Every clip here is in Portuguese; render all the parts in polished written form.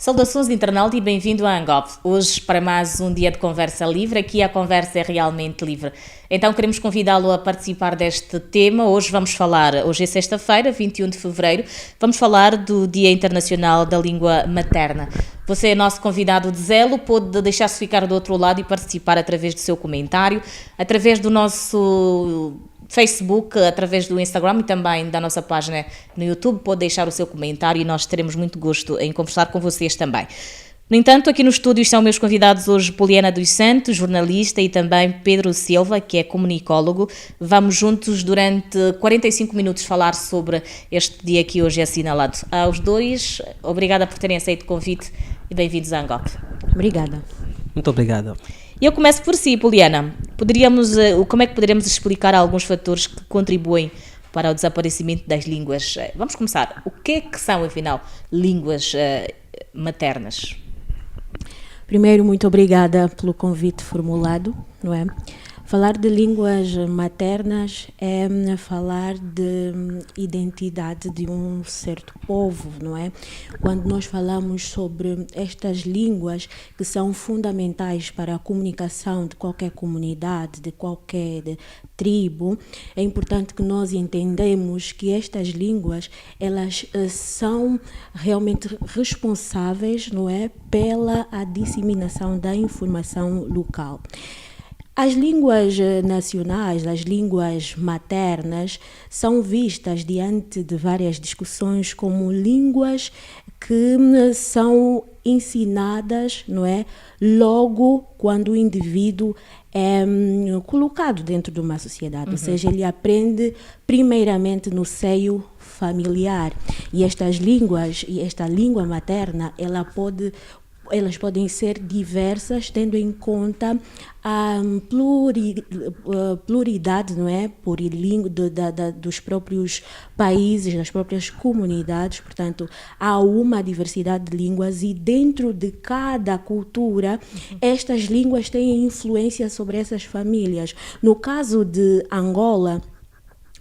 Saudações internauta e bem-vindo à Angop. Hoje para mais um dia de conversa livre, aqui a conversa é realmente livre. Então queremos convidá-lo a participar deste tema. Hoje é sexta-feira, 21 de fevereiro, vamos falar do Dia Internacional da Língua Materna. Você é nosso convidado de zelo, pode deixar-se ficar do outro lado e participar através do seu comentário, através do nosso Facebook, através do Instagram e também da nossa página no YouTube. Pode deixar o seu comentário e nós teremos muito gosto em conversar com vocês também. No entanto, aqui no estúdio estão meus convidados hoje Poliana dos Santos, jornalista, e também Pedro Silva, que é comunicólogo. Vamos juntos durante 45 minutos falar sobre este dia que hoje é assinalado. Aos dois, obrigada por terem aceito o convite e bem-vindos à Angop. Obrigada. Muito obrigado. E eu começo por si, Poliana. Como é que poderemos explicar alguns fatores que contribuem para o desaparecimento das línguas? Vamos começar. O que é que são, afinal, línguas maternas? Primeiro, muito obrigada pelo convite formulado, não é? Falar de línguas maternas é falar de identidade de um certo povo, não é? Quando nós falamos sobre estas línguas que são fundamentais para a comunicação de qualquer comunidade, de qualquer tribo, é importante que nós entendamos que estas línguas, elas são realmente responsáveis, não é? Pela a disseminação da informação local. As línguas nacionais, as línguas maternas, são vistas diante de várias discussões como línguas que são ensinadas, não é? Logo quando o indivíduo é colocado dentro de uma sociedade, ou seja, ele aprende primeiramente no seio familiar. E estas línguas, e esta língua materna, elas podem ser diversas, tendo em conta a pluralidade, não é? Dos próprios países, das próprias comunidades. Portanto, há uma diversidade de línguas e dentro de cada cultura, estas línguas têm influência sobre essas famílias. No caso de Angola,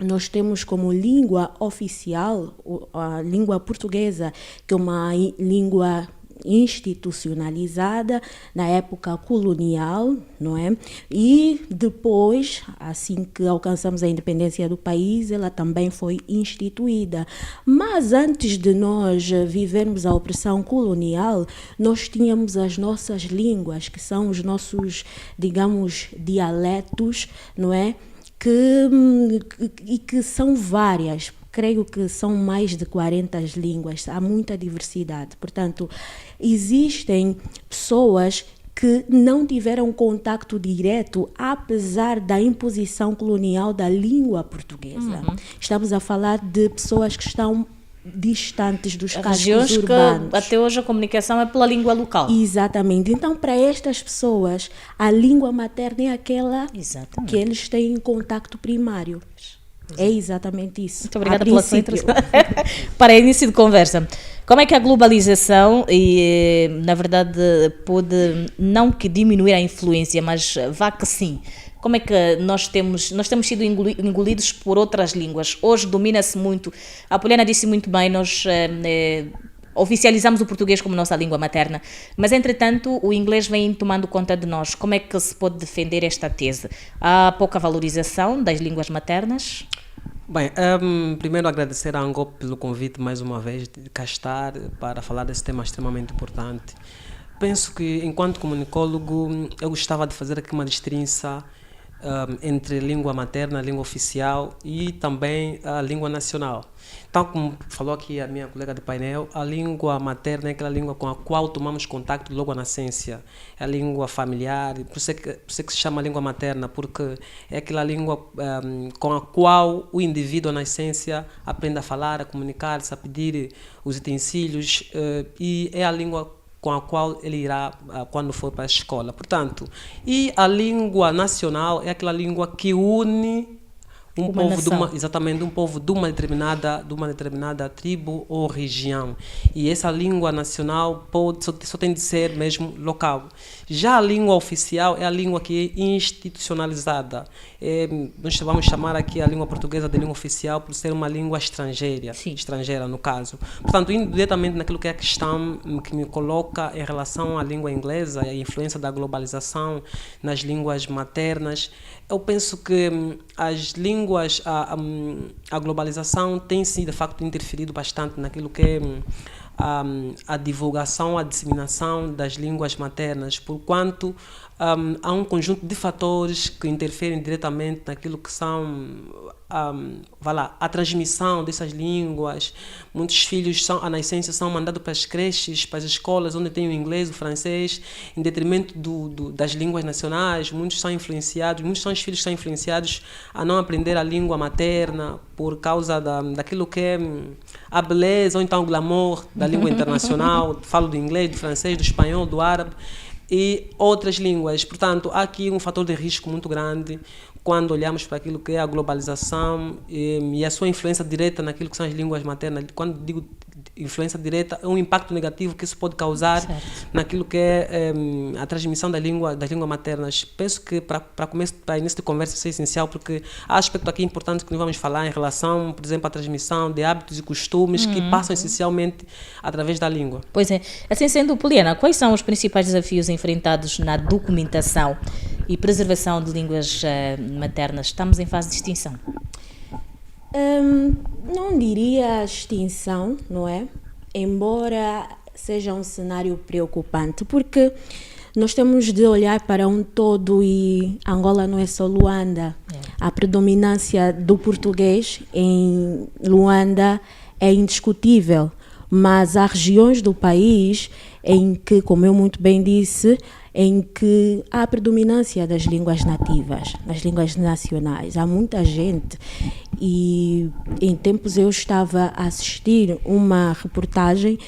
nós temos como língua oficial a língua portuguesa, que é uma língua institucionalizada na época colonial, não é? E depois, assim que alcançamos a independência do país, ela também foi instituída. Mas antes de nós vivermos a opressão colonial, nós tínhamos as nossas línguas, que são os nossos, digamos, dialetos, não é? Que são várias. Creio que são mais de 40 línguas, há muita diversidade. Portanto, existem pessoas que não tiveram contacto direto, apesar da imposição colonial da língua portuguesa. Estamos a falar de pessoas que estão distantes dos cascos urbanos. Que até hoje a comunicação é pela língua local. Exatamente. Então, para estas pessoas, a língua materna é aquela que eles têm contacto primário. É exatamente isso. Muito obrigada pela sua introdução. Para início de conversa, como é que a globalização, na verdade, pode não que diminuir a influência, mas vá que sim. Como é que nós temos sido engolidos por outras línguas? Hoje domina-se muito, a Poliana disse muito bem, nós oficializamos o português como nossa língua materna, mas entretanto o inglês vem tomando conta de nós. Como é que se pode defender esta tese? Há pouca valorização das línguas maternas? Bem, primeiro agradecer à Angop pelo convite mais uma vez de cá estar para falar desse tema extremamente importante. Penso que, enquanto comunicólogo, eu gostava de fazer aqui uma distinção entre língua materna, língua oficial e também a língua nacional. Então, como falou aqui a minha colega de painel, a língua materna é aquela língua com a qual tomamos contato logo à nascença. É a língua familiar, por isso é que se chama língua materna, porque é aquela língua com a qual o indivíduo à nascença aprende a falar, a comunicar-se, a pedir os utensílios, e é a língua com a qual ele irá quando for para a escola. Portanto, e a língua nacional é aquela língua que une Uma nação. Exatamente, um povo de uma determinada tribo ou região. E essa língua nacional só tem de ser mesmo local. Já a língua oficial é a língua que é institucionalizada. Nós vamos chamar aqui a língua portuguesa de língua oficial por ser uma língua estrangeira no caso. Portanto, indo diretamente naquilo que é a questão que me coloca em relação à língua inglesa e a influência da globalização nas línguas maternas, eu penso que as línguas, a globalização tem sim de facto interferido bastante naquilo que é a divulgação, a disseminação das línguas maternas, porquanto há um conjunto de fatores que interferem diretamente naquilo que são a transmissão dessas línguas. Muitos filhos à nascença são mandados para as creches, para as escolas onde tem o inglês, o francês, em detrimento das línguas nacionais. Muitos são os filhos são influenciados a não aprender a língua materna por causa daquilo que é a beleza ou então o glamour da língua internacional. Falo do inglês, do francês, do espanhol, do árabe e outras línguas. Portanto, há aqui um fator de risco muito grande quando olhamos para aquilo que é a globalização e a sua influência direta naquilo que são as línguas maternas. Quando digo influência direta, é um impacto negativo que isso pode causar naquilo que é a transmissão das línguas maternas. Penso que para início de conversa isso é essencial, porque há aspecto aqui importante que nós vamos falar em relação, por exemplo, à transmissão de hábitos e costumes que passam essencialmente através da língua. Pois é. Assim sendo, Poliana, quais são os principais desafios enfrentados na documentação e preservação de línguas maternas? Estamos em fase de extinção? Não diria extinção, não é? Embora seja um cenário preocupante, porque nós temos de olhar para um todo e Angola não é só Luanda. A predominância do português em Luanda é indiscutível, mas há regiões do país em que, como eu muito bem disse, em que há a predominância das línguas nativas, das línguas nacionais. Há muita gente e em tempos eu estava a assistir uma reportagem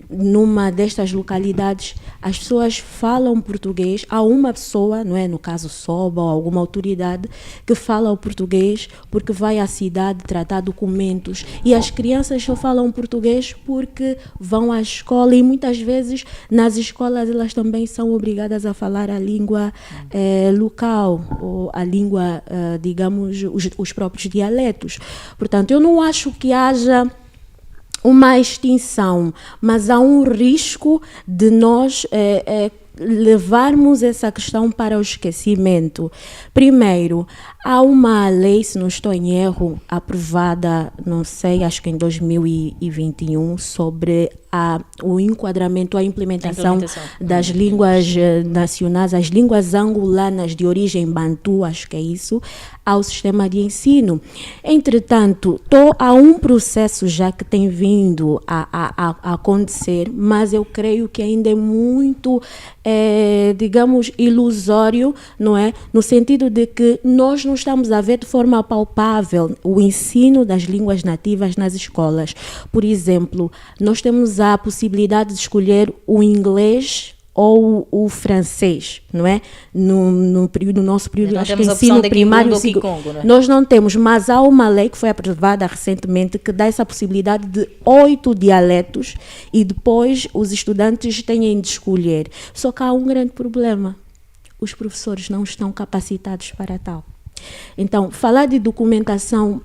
numa destas localidades. As pessoas falam português, há uma pessoa, não é, no caso SOBA ou alguma autoridade, que fala o português porque vai à cidade tratar documentos, e as crianças só falam português porque vão à escola, e muitas vezes nas escolas elas também são obrigadas a falar a língua local, ou a língua, digamos, os próprios dialetos. Portanto, eu não acho que haja uma extinção, mas há um risco de nós levarmos essa questão para o esquecimento. Primeiro, há uma lei, se não estou em erro, aprovada, não sei, acho que em 2021, sobre o enquadramento, a implementação das línguas nacionais, as línguas angolanas de origem bantu, acho que é isso, ao sistema de ensino. Entretanto, há um processo já que tem vindo a acontecer, mas eu creio que ainda é muito, digamos, ilusório, não é? No sentido de que nós não estamos a ver de forma palpável o ensino das línguas nativas nas escolas. Por exemplo, nós temos a possibilidade de escolher o inglês ou o francês, não é? No nosso período, acho que ensino primário, nós não temos, mas há uma lei que foi aprovada recentemente que dá essa possibilidade de 8 dialetos e depois os estudantes têm de escolher. Só que há um grande problema: os professores não estão capacitados para tal. Então, falar de documentação,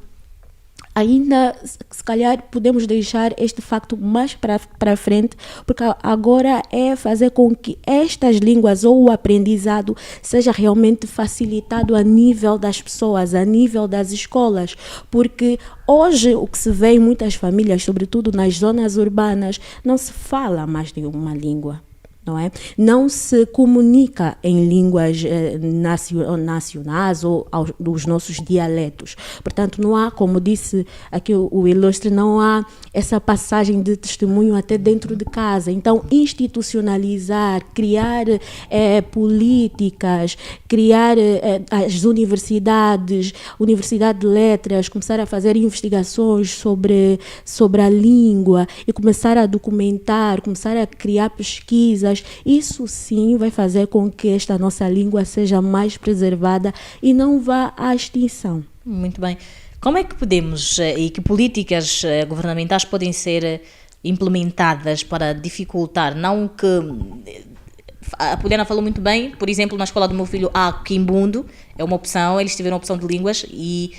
ainda, se calhar, podemos deixar este facto mais para frente, porque agora é fazer com que estas línguas ou o aprendizado seja realmente facilitado a nível das pessoas, a nível das escolas, porque hoje o que se vê em muitas famílias, sobretudo nas zonas urbanas, não se fala mais de uma língua. Não é? Não se comunica em línguas nacionais ou os nossos dialetos. Portanto, não há, como disse aqui o ilustre, não há essa passagem de testemunho até dentro de casa. Então, institucionalizar, criar políticas, criar as universidade de letras, começar a fazer investigações sobre a língua e começar a documentar, começar a criar pesquisas. Isso sim vai fazer com que esta nossa língua seja mais preservada e não vá à extinção. Muito bem. Como é que podemos e que políticas governamentais podem ser implementadas para dificultar, não que... A Poliana falou muito bem, por exemplo, na escola do meu filho há Quimbundo, é uma opção, eles tiveram a opção de línguas e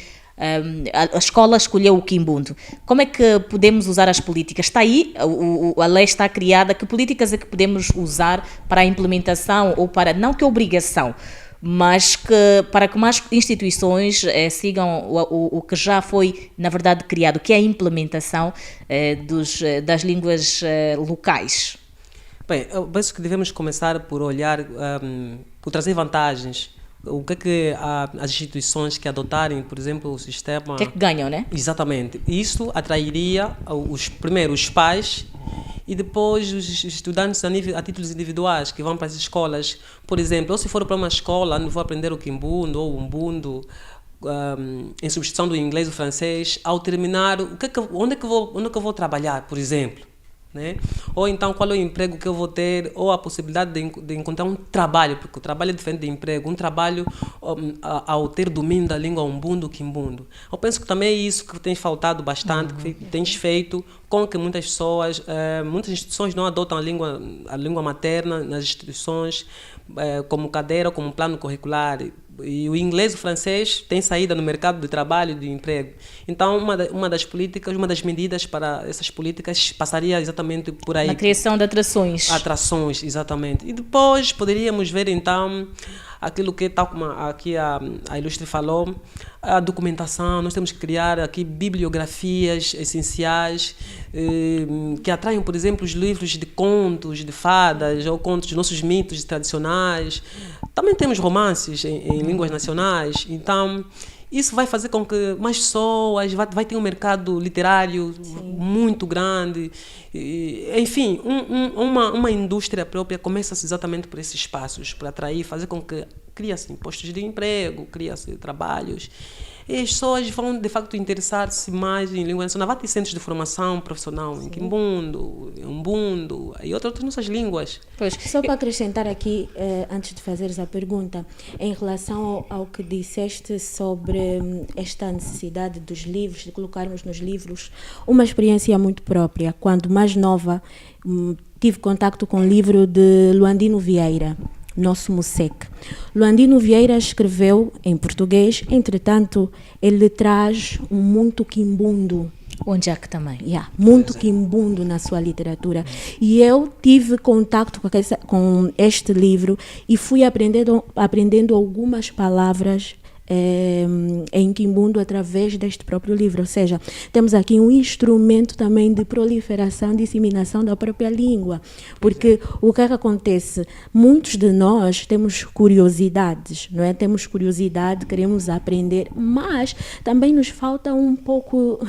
a escola escolheu o Quimbundo. Como é que podemos usar as políticas? Está aí, a lei está criada, que políticas é que podemos usar para a implementação ou para, não que obrigação, mas para que mais instituições sigam o que já foi, na verdade, criado, que é a implementação das línguas locais? Bem, eu penso que devemos começar por olhar, por trazer vantagens. O que é que as instituições que adotarem, por exemplo, o sistema... O que é que ganham, né? Exatamente. Isso atrairia primeiro os pais e depois os estudantes a títulos individuais que vão para as escolas. Por exemplo, ou se for para uma escola, não vou aprender o Quimbundo ou o Umbundo, em substituição do inglês e do francês, ao terminar, onde é que eu vou trabalhar, por exemplo? Né? Ou então qual é o emprego que eu vou ter, ou a possibilidade de encontrar um trabalho, porque o trabalho é diferente de emprego, um trabalho ao ter domínio da língua umbundo, quimbundo. Eu penso que também é isso que tem faltado bastante, que tens feito com que muitas pessoas, muitas instituições não adotam a língua materna nas instituições como cadeira, como plano curricular. E o inglês e o francês têm saída no mercado de trabalho e de emprego. Então, uma das políticas, uma das medidas para essas políticas passaria exatamente por aí. Na criação de atrações. Atrações, exatamente. E depois poderíamos ver, então, aquilo que, tal como aqui a Ilustre falou, a documentação. Nós temos que criar aqui bibliografias essenciais que atraem, por exemplo, os livros de contos, de fadas, ou contos de nossos mitos tradicionais. Também temos romances em línguas nacionais. Então, isso vai fazer com que mais pessoas, vai ter um mercado literário muito grande. Enfim, uma indústria própria começa-se exatamente por esses espaços, para atrair, fazer com que cria-se postos de emprego, cria-se trabalhos. E as pessoas vão, de facto, interessar-se mais em língua nacional. Vai ter centros de formação profissional em Quimbundo, em Umbundo e outras nossas línguas. Pois. Só para acrescentar aqui, antes de fazeres a pergunta, em relação ao que disseste sobre esta necessidade dos livros, de colocarmos nos livros uma experiência muito própria. Quando mais nova, tive contacto com o livro de Luandino Vieira, Nosso Museque. Luandino Vieira escreveu em português, entretanto, ele traz um muito quimbundo. Onde há que também. Muito quimbundo na sua literatura. E eu tive contacto com este livro e fui aprendendo algumas palavras em quimbundo através deste próprio livro. Ou seja, temos aqui um instrumento também de proliferação, disseminação da própria língua. Porque o que é que acontece? Muitos de nós temos curiosidades, não é? Temos curiosidade, queremos aprender, mas também nos falta um pouco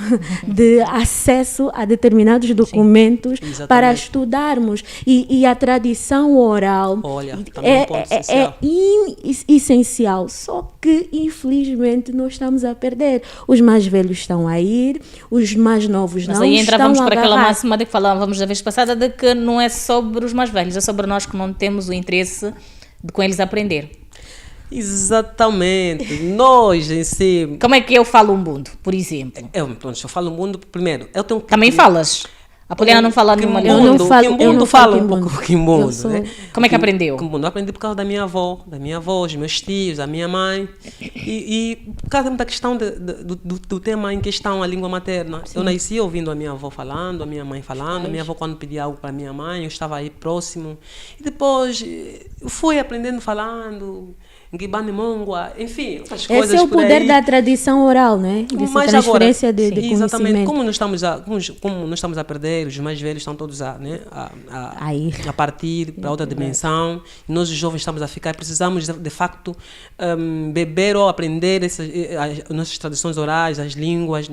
de acesso a determinados documentos para estudarmos. E a tradição oral é essencial. Só que, infelizmente, nós estamos a perder. Os mais velhos estão a ir, os mais novos não estão a agarrar. Mas aí entrávamos para aquela máxima de que falávamos da vez passada, de que não é sobre os mais velhos, é sobre nós que não temos o interesse de com eles aprender. Exatamente. Nós em si... Como é que eu falo Umbundo, por exemplo? Eu falo Umbundo primeiro. Eu tenho Também falas? A Poliana não fala nenhuma língua. Quimbundo fala um pouco Quimbundo. Né? Como é que aprendeu? Quimbundo, eu aprendi por causa da minha avó, os meus tios, a minha mãe. E por causa da questão do tema em questão, a língua materna. Sim. Eu nasci ouvindo a minha avó falando, a minha mãe falando. A minha avó, quando pedia algo para a minha mãe, eu estava aí próximo. E depois eu fui aprendendo falando... enfim, outras coisas. Esse é o poder da tradição oral, né? Dessa transferência de conhecimento. Exatamente. Como nós estamos a perder, os mais velhos estão todos a partir para outra dimensão, nós os jovens estamos a ficar, precisamos de facto beber ou aprender as nossas tradições orais, as línguas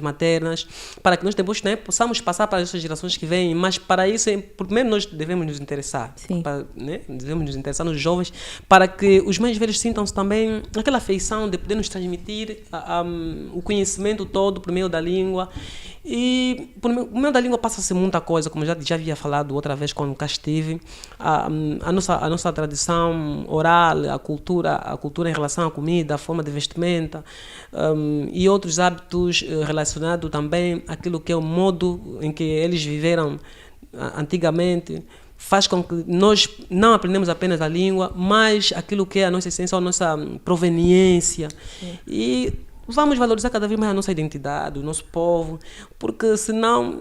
maternas, para que nós depois, né, possamos passar para essas gerações que vêm, mas para isso, primeiro nós devemos nos interessar, devemos nos interessar nos jovens, para que os mais velhos sintam-se também aquela afeição de poder nos transmitir o conhecimento todo por meio da língua. E por meio da língua passa-se muita coisa, como já havia falado outra vez quando cá estive. A nossa tradição oral, a cultura em relação à comida, a forma de vestimenta, e outros hábitos relacionados também àquilo que é o modo em que eles viveram antigamente, faz com que nós não aprendemos apenas a língua, mas aquilo que é a nossa essência, a nossa proveniência. Sim. E vamos valorizar cada vez mais a nossa identidade, o nosso povo, porque senão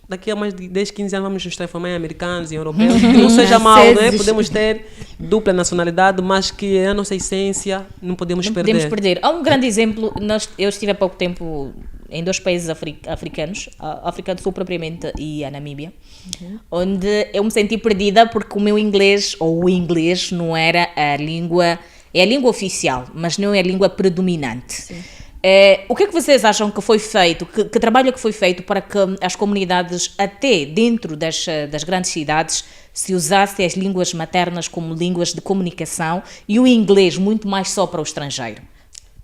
daqui a mais de 10, 15 anos vamos nos transformar em americanos, em europeus, que não seja mal, né? Podemos ter dupla nacionalidade, mas que a nossa essência não podemos perder. Há um grande exemplo, eu estive há pouco tempo em 2 países africanos, a África do Sul propriamente e a Namíbia, onde eu me senti perdida porque o meu inglês, ou o inglês, não era a língua, é a língua oficial, mas não é a língua predominante. O que é que vocês acham que foi feito, que trabalho que foi feito para que as comunidades, até dentro das grandes cidades, se usassem as línguas maternas como línguas de comunicação e o inglês muito mais só para o estrangeiro?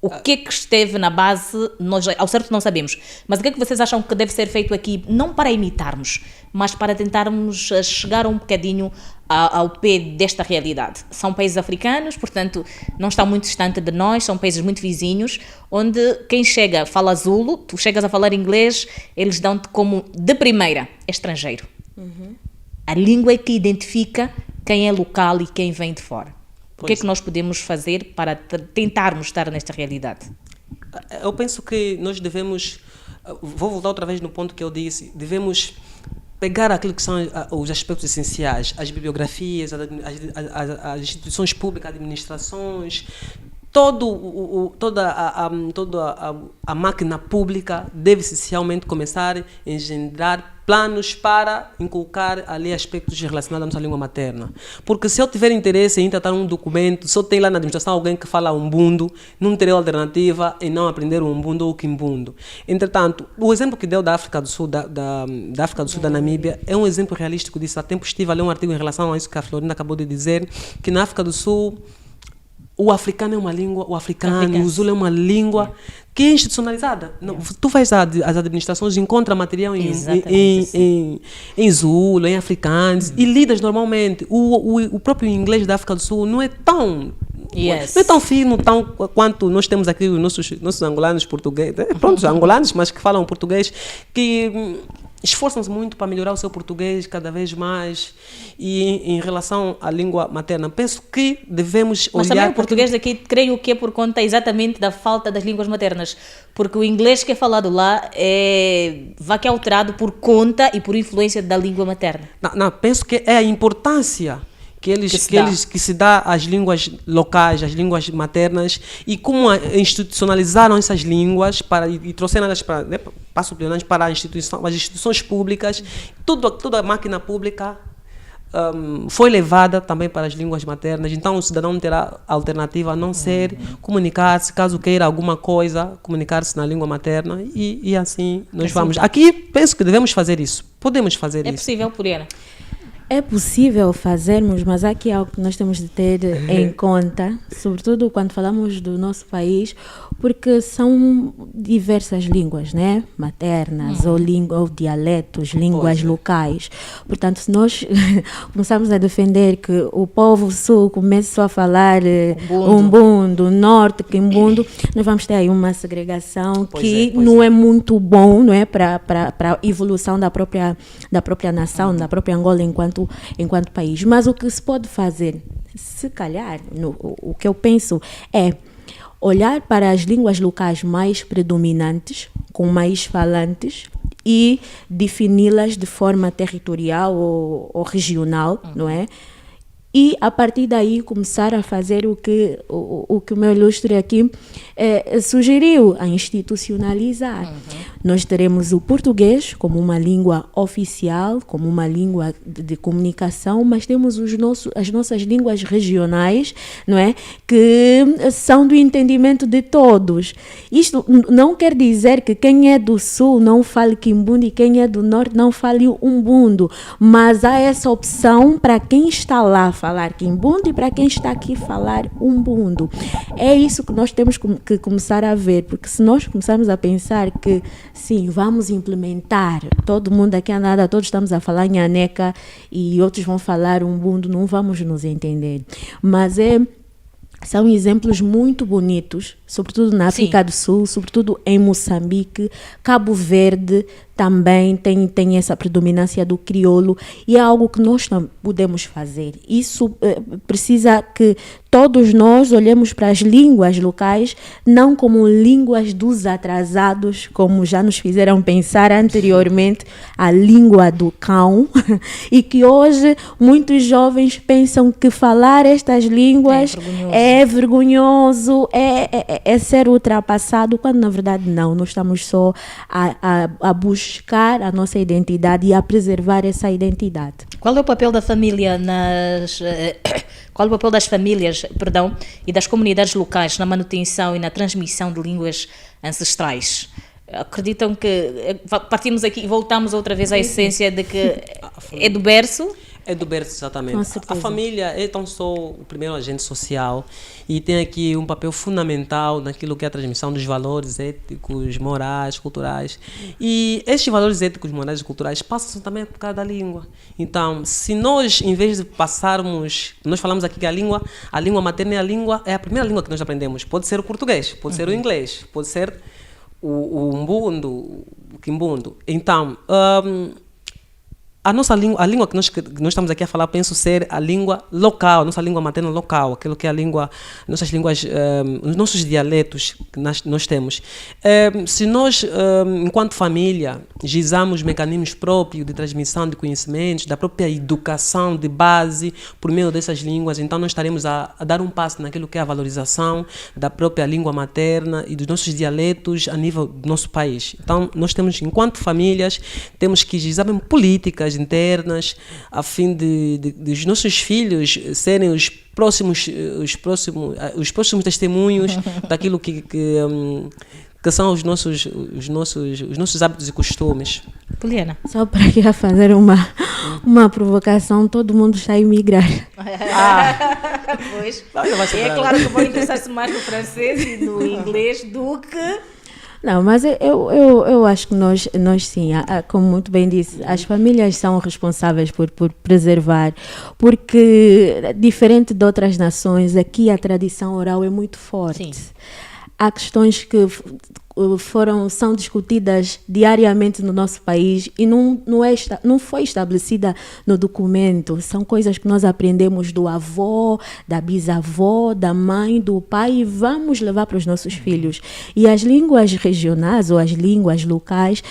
O que é que esteve na base, nós ao certo não sabemos, mas o que é que vocês acham que deve ser feito aqui, não para imitarmos, mas para tentarmos chegar um bocadinho ao pé desta realidade? São países africanos, portanto, não estão muito distante de nós, são países muito vizinhos, onde quem chega fala Zulu, tu chegas a falar inglês, eles dão-te como, de primeira, estrangeiro. A língua é que identifica quem é local e quem vem de fora. O que é que nós podemos fazer para tentarmos estar nesta realidade? Eu penso que nós devemos, vou voltar outra vez no ponto que eu disse, devemos pegar aquilo que são os aspectos essenciais, as bibliografias, as instituições públicas, administrações, toda a máquina pública deve essencialmente começar a engendrar planos para inculcar ali aspectos relacionados à nossa língua materna. Porque se eu tiver interesse em tratar um documento, se eu tenho lá na administração alguém que fala umbundo, não terei alternativa em não aprender o umbundo ou o quimbundo. Entretanto, o exemplo que deu da África do Sul, da África do Sul, da Namíbia, é um exemplo realístico disso. Há tempo estive a ler um artigo em relação a isso que a Florinda acabou de dizer, que na África do Sul o africano é uma língua, o Zulu é uma língua que é institucionalizada. Não, tu vais às administrações e encontra material em Zulu, em africanos, e lidas normalmente. O próprio inglês da África do Sul não é tão... Não é tão fino quanto nós temos aqui os nossos angolanos portugueses, pronto, angolanos, mas que falam português, que esforçam-se muito para melhorar o seu português cada vez mais. E em relação à língua materna, penso que devemos olhar... Mas também o português daqui, creio que é por conta exatamente da falta das línguas maternas, porque o inglês que é falado lá vai que é alterado por conta e por influência da língua materna. Não, penso que é a importância que se dá às línguas locais, às línguas maternas, e como institucionalizaram essas línguas e trouxeram elas para as instituições públicas. Toda a máquina pública foi levada também para as línguas maternas. Então o cidadão não terá alternativa a não ser comunicar-se, caso queira alguma coisa, comunicar-se na língua materna, e assim nós vamos. Aqui penso que devemos fazer isso. Podemos fazer isso. É possível, Poliana? É possível fazermos, mas aqui é algo que nós temos de ter em conta, sobretudo quando falamos do nosso país, porque são diversas línguas, né? Maternas, ou dialetos, línguas locais. Portanto, se nós começarmos a defender que o povo sul comece só a falar umbundo, norte, quimbundo, nós vamos ter aí uma segregação não é muito bom, não é? Para a evolução da própria nação, da própria Angola enquanto país. Mas o que se pode fazer, se calhar, o que eu penso é olhar para as línguas locais mais predominantes, com mais falantes, e defini-las de forma territorial ou regional, não é? E, a partir daí, começar a fazer o que o meu ilustre aqui sugeriu, a institucionalizar. Nós teremos o português como uma língua oficial, como uma língua de comunicação, mas temos as nossas línguas regionais, não é? Que são do entendimento de todos. Isto não quer dizer que quem é do sul não fale quimbundo e quem é do norte não fale umbundo, mas há essa opção para quem está lá falar Kimbundu e para quem está aqui falar Umbundo. É isso que nós temos que começar a ver, porque se nós começarmos a pensar que, sim, vamos implementar, todo mundo aqui nada, todos estamos a falar Nhaneca e outros vão falar Umbundo, não vamos nos entender. Mas são exemplos muito bonitos, sobretudo na África do Sul, sobretudo em Moçambique. Cabo Verde também tem essa predominância do crioulo e é algo que nós não podemos fazer. Isso precisa que todos nós olhemos para as línguas locais não como línguas dos atrasados, como já nos fizeram pensar anteriormente, a língua do cão, e que hoje muitos jovens pensam que falar estas línguas é vergonhoso, é ser ultrapassado, quando na verdade não, nós estamos só a buscar a nossa identidade e a preservar essa identidade. Qual é o papel da família qual é o papel das famílias, e das comunidades locais na manutenção e na transmissão de línguas ancestrais? Acreditam que partimos aqui e voltamos outra vez à essência de que é do berço? É do berço, exatamente. Com certeza. A família é tão só o primeiro agente social e tem aqui um papel fundamental naquilo que é a transmissão dos valores éticos, morais, culturais. E estes valores éticos, morais e culturais passam também por causa da língua. Então, se nós, em vez de passarmos... Nós falamos aqui que a língua materna é a primeira língua que nós aprendemos. Pode ser o português, pode ser o inglês, pode ser o umbundo, o kimbundu. Então... a língua que nós estamos aqui a falar, penso ser a língua local, a nossa língua materna local, aquilo que é a língua, nossas línguas, os nossos dialetos que nós temos. Se nós, enquanto família, gizamos mecanismos próprios de transmissão de conhecimentos, da própria educação de base por meio dessas línguas, então nós estaremos a dar um passo naquilo que é a valorização da própria língua materna e dos nossos dialetos a nível do nosso país. Então, nós temos, enquanto famílias, temos que gizar políticas internas a fim de os nossos filhos serem os próximos testemunhos daquilo que são os nossos hábitos e costumes. Poliana. Só para aqui fazer uma provocação, todo mundo está a emigrar. Pois. É claro que vou interessar-se mais no francês e no inglês do que... Não, mas eu acho que nós sim, como muito bem disse, as famílias são responsáveis por preservar, porque diferente de outras nações, aqui a tradição oral é muito forte. Sim. Há questões que são discutidas diariamente no nosso país e não foi estabelecida no documento. São coisas que nós aprendemos do avô, da bisavó, da mãe, do pai e vamos levar para os nossos filhos. E as línguas regionais ou as línguas locais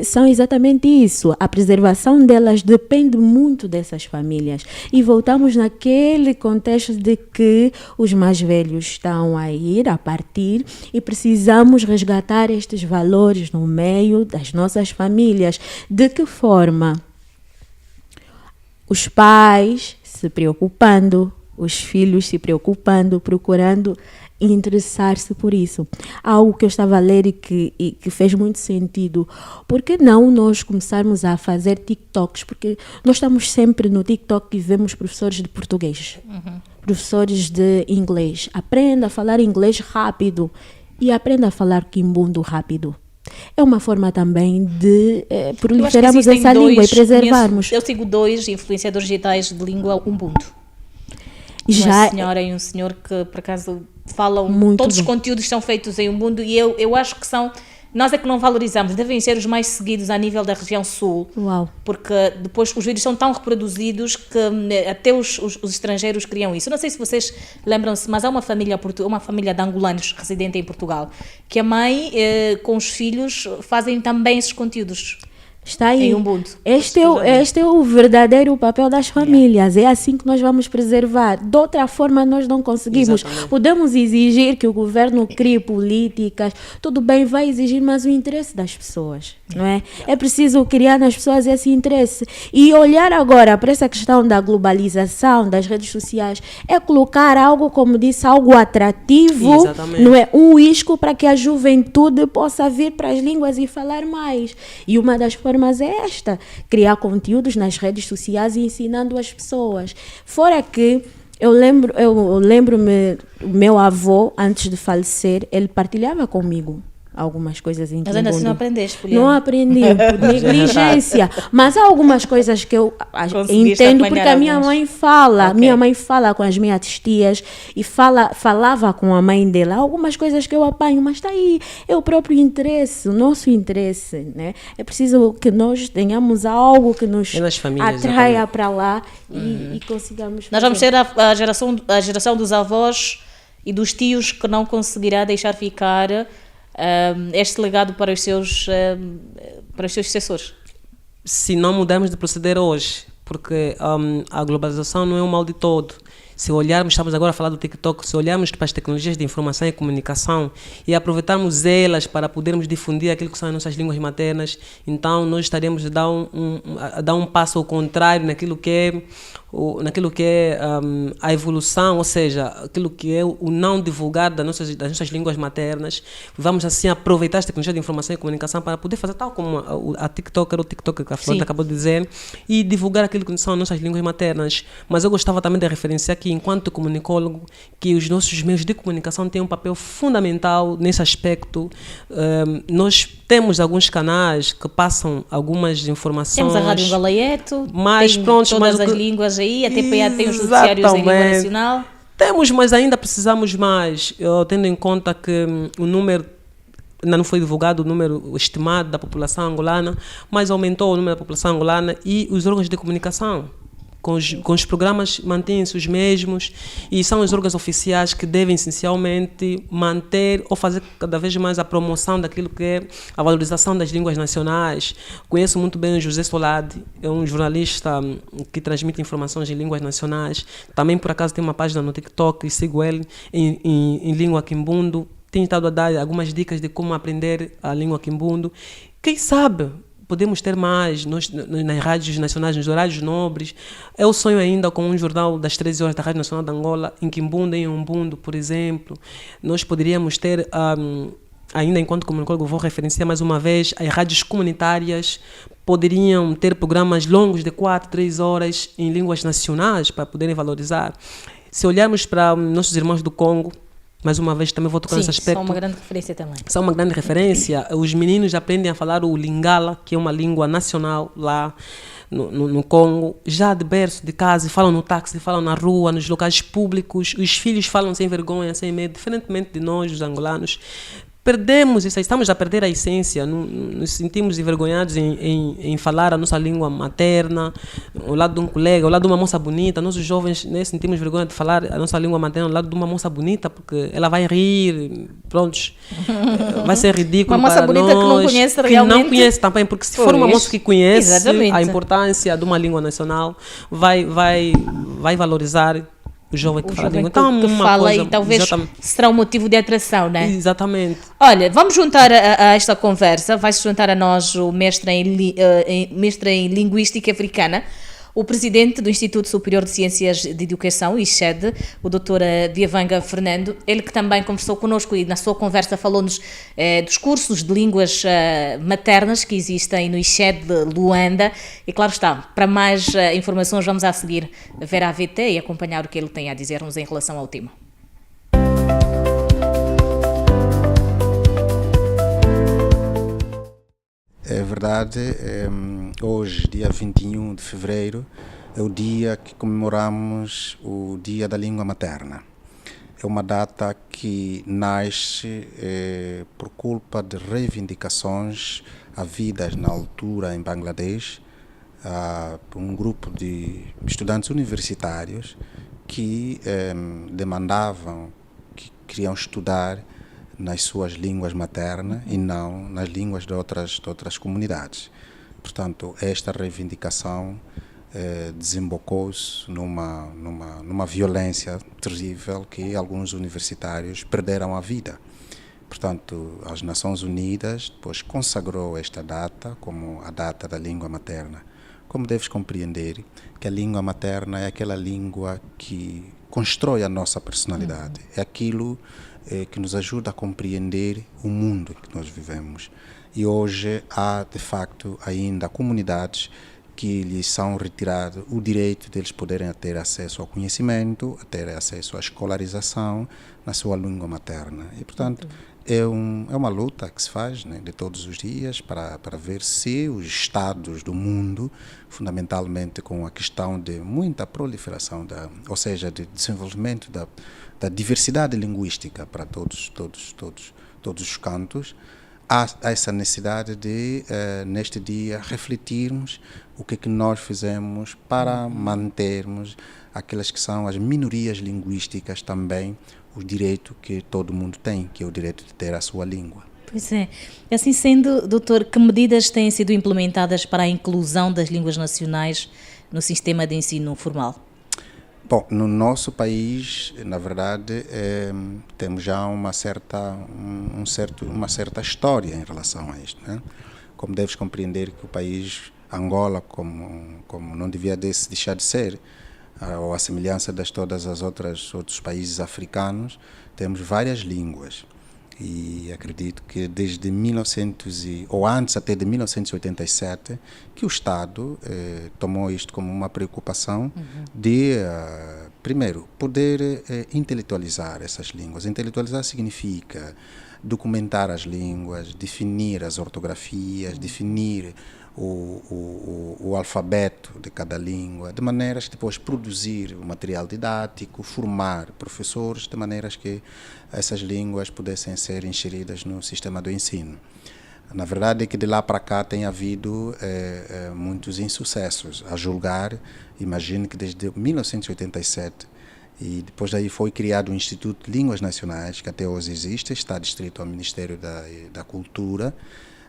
são exatamente isso. A preservação delas depende muito dessas famílias. E voltamos naquele contexto de que os mais velhos estão a partir e precisamos resgatar estes valores no meio das nossas famílias. De que forma? Os pais se preocupando, os filhos se preocupando, procurando interessar-se por isso. Algo que eu estava a ler e que fez muito sentido. Por que não nós começarmos a fazer TikToks? Porque nós estamos sempre no TikTok e vemos professores de português, professores de inglês. Aprenda a falar inglês rápido e aprenda a falar Kimbundu rápido. É uma forma também de proliferarmos essa língua e preservarmos. Eu sigo 2 influenciadores digitais de língua Ubuntu. Uma senhora e um senhor que, por acaso, falam... Todos os conteúdos são feitos em Ubuntu e eu acho que são... Nós é que não valorizamos, devem ser os mais seguidos a nível da região sul. Uau. Porque depois os vídeos são tão reproduzidos que até os estrangeiros criam isso. Eu não sei se vocês lembram-se, mas há uma família de angolanos residente em Portugal, que a mãe com os filhos fazem também esses conteúdos. Está aí. Em Ubuntu. Este é o verdadeiro papel das famílias. É assim que nós vamos preservar. De outra forma, nós não conseguimos. Exatamente. Podemos exigir que o governo crie políticas. Tudo bem, vai exigir, mas o interesse das pessoas, não é? É preciso criar nas pessoas esse interesse. E olhar agora para essa questão da globalização, das redes sociais, é colocar algo, como disse, algo atrativo, exatamente, não é? Um isco para que a juventude possa vir para as línguas e falar mais. E uma das formas formas é esta, criar conteúdos nas redes sociais e ensinando as pessoas. Fora que eu lembro-me, o meu avô, antes de falecer, ele partilhava comigo algumas coisas em Mas ainda assim não aprendeste, Poliana? Não aprendi, por negligência. Mas há algumas coisas que eu entendo, porque a minha mãe fala. Okay. Minha mãe fala com as minhas tias e falava com a mãe dela. Há algumas coisas que eu apanho, mas está aí. É o próprio interesse, o nosso interesse. Né? É preciso que nós tenhamos algo que nos atraia para lá e consigamos fazer. Nós vamos ter a geração dos avós e dos tios que não conseguirá deixar ficar este legado para os seus sucessores. Se não mudarmos de proceder hoje, porque a globalização não é um mal de todo. Se olharmos, estamos agora a falar do TikTok, se olharmos para as tecnologias de informação e comunicação e aproveitarmos elas para podermos difundir aquilo que são as nossas línguas maternas, então nós estaremos a dar um passo ao contrário naquilo que é a evolução, ou seja, aquilo que é o não divulgar das nossas línguas maternas. Vamos assim aproveitar as tecnologias de informação e comunicação para poder fazer tal como a TikToker ou TikTok que a Flor acabou de dizer, e divulgar aquilo que são as nossas línguas maternas. Mas eu gostava também de referenciar que, enquanto comunicólogo, que os nossos meios de comunicação têm um papel fundamental nesse aspecto. Nós temos alguns canais que passam algumas informações. Temos a Rádio Galaieto, mas tem pronto, todas as línguas aí, a TPA tem os noticiários em língua nacional. Temos, mas ainda precisamos mais, tendo em conta que o número, ainda não foi divulgado o número estimado da população angolana, mas aumentou o número da população angolana e os órgãos de comunicação. Com os programas mantêm-se os mesmos e são os órgãos oficiais que devem essencialmente manter ou fazer cada vez mais a promoção daquilo que é a valorização das línguas nacionais. Conheço muito bem o José Solade, é um jornalista que transmite informações em línguas nacionais. Também, por acaso, tem uma página no TikTok e sigo ele em língua quimbundo. Tem estado a dar algumas dicas de como aprender a língua quimbundo. Quem sabe podemos ter mais nas rádios nacionais, nos horários nobres. Eu sonho ainda com um jornal das 13 horas da Rádio Nacional de Angola, em Quimbundo, em Umbundo, por exemplo. Nós poderíamos ter, ainda enquanto comunicólogo, vou referenciar mais uma vez, as rádios comunitárias poderiam ter programas longos de 4, 3 horas em línguas nacionais para poderem valorizar. Se olharmos para nossos irmãos do Congo, mais uma vez também vou tocar nesse aspecto. São uma grande referência também. São uma grande referência. Os meninos aprendem a falar o Lingala, que é uma língua nacional lá no Congo. Já de berço, de casa, falam no táxi, falam na rua, nos locais públicos. Os filhos falam sem vergonha, sem medo, diferentemente de nós, os angolanos. Perdemos isso, estamos a perder a essência, nos sentimos envergonhados em falar a nossa língua materna, ao lado de um colega, ao lado de uma moça bonita. Nós, os jovens, né, sentimos vergonha de falar a nossa língua materna ao lado de uma moça bonita, porque ela vai rir, prontos, vai ser ridículo uma moça para bonita nós, que não conhece realmente. que não conhece também, porque se for uma moça que conhece Exatamente. a importância de uma língua nacional, vai valorizar o jovem que fala a língua. Então, que fala coisa, e talvez exatamente, será um motivo de atração, não é? Exatamente. Olha, vamos juntar a esta conversa, vai-se juntar a nós o mestre em Linguística Africana, o presidente do Instituto Superior de Ciências de Educação, ISCED, o Dr. Diavanga Fernando, ele que também conversou connosco e na sua conversa falou-nos dos cursos de línguas maternas que existem no ISCED de Luanda. E claro está, para mais informações vamos a seguir ver a AVT e acompanhar o que ele tem a dizer-nos em relação ao tema. É verdade, hoje, dia 21 de fevereiro, é o dia que comemoramos o Dia da Língua Materna. É uma data que nasce por culpa de reivindicações havidas na altura em Bangladesh, por um grupo de estudantes universitários que demandavam, que queriam estudar nas suas línguas maternas e não nas línguas de outras comunidades. Portanto, esta reivindicação desembocou-se numa violência terrível que alguns universitários perderam a vida. Portanto, as Nações Unidas depois consagrou esta data como a data da língua materna. Como deves compreender que a língua materna é aquela língua que constrói a nossa personalidade, é aquilo que nos ajuda a compreender o mundo em que nós vivemos. E hoje há, de facto, ainda comunidades que lhes são retirados o direito deles poderem ter acesso ao conhecimento, a ter acesso à escolarização na sua língua materna. E, portanto, é uma luta que se faz, né, de todos os dias para ver se os Estados do mundo, fundamentalmente com a questão de muita proliferação, ou seja, de desenvolvimento da diversidade linguística para todos os cantos, há essa necessidade de, neste dia, refletirmos o que nós fizemos para mantermos aquelas que são as minorias linguísticas também, o direito que todo mundo tem, que é o direito de ter a sua língua. Pois é. Assim sendo, doutor, que medidas têm sido implementadas para a inclusão das línguas nacionais no sistema de ensino formal? Bom, no nosso país, na verdade, temos já uma certa história em relação a isto, né? Como deves compreender que o país, Angola, como não devia deixar de ser, ou a semelhança de todas as outros países africanos, temos várias línguas. E acredito que desde 1900, ou antes até de 1987, que o Estado tomou isto como uma preocupação de, primeiro, poder intelectualizar essas línguas. Intelectualizar significa documentar as línguas, definir as ortografias, definir o alfabeto de cada língua, de maneiras que depois produzir o material didático, formar professores, de maneiras que essas línguas pudessem ser inseridas no sistema do ensino. Na verdade é que de lá para cá tem havido muitos insucessos. A julgar, imagino que desde 1987, e depois daí foi criado o Instituto de Línguas Nacionais, que até hoje existe, está distrito ao Ministério da Cultura,